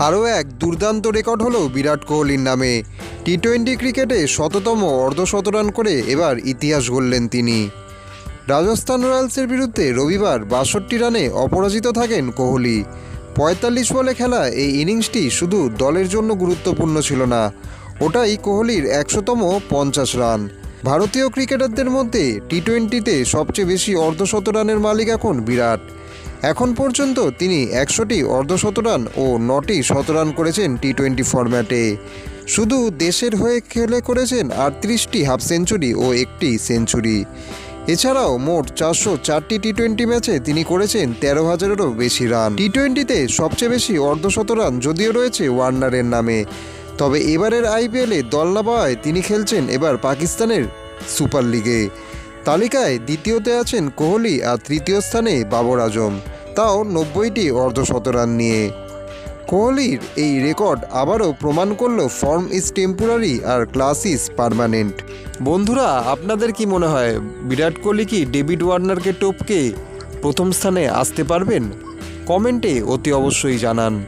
আরও এক দুর্দান্ত রেকর্ড হলো বিরাট কোহলির নামে। টি-20 ক্রিকেটে শততম অর্ধশতরান করে এবার ইতিহাস গড়লেন তিনি। রাজস্থান রয়্যালসের বিরুদ্ধে রবিবার ৬২ রানে অপরাজিত থাকেন কোহলি। ৪৫ বলে খেলা এই ইনিংসটি শুধু দলের জন্য গুরুত্বপূর্ণ ছিল না, ওটাই কোহলির ১০০তম ৫০ রান। ভারতীয় ক্রিকেটারদের মধ্যে টি-20তে সবচেয়ে বেশি অর্ধশতরানের মালিক এখন বিরাট। এখন পর্যন্ত তিনি ১০০টি অর্ধশতরান ও ৯টি শতরান করেছেন টি-20 ফরম্যাটে। শুধু দেশের হয়ে খেলে করেছেন ৩৮টি হাফ সেঞ্চুরি ও একটি সেঞ্চুরি। এছাড়াও মোট ৪০৪টি টি-20 ম্যাচে তিনি করেছেন ১৩,০০০-এরও বেশি রান। টি-20তে সবচেয়ে বেশি অর্ধশতরান যদিও রয়েছে ওয়ার্নারের নামে, তবে এবারের আইপিএলে দল না পাওয়ায় তিনি খেলছেন এবার পাকিস্তানের সুপার লিগে। তালিকায় দ্বিতীয়তে আছেন কোহলি আর তৃতীয় স্থানে বাবর আজম, তাও ৯০টি অর্ধশতরান নিয়ে। কোহলির এই রেকর্ড আবারও প্রমাণ করল ফর্ম ইজ টেম্পোরারি আর ক্লাস ইজ পার্মানেন্ট। বন্ধুরা, আপনাদের কি মনে হয় বিরাট কোহলি কি ডেভিড ওয়ার্নারকে টপকে প্রথম স্থানে আসতে পারবেন? কমেন্টে অতি অবশ্যই জানান।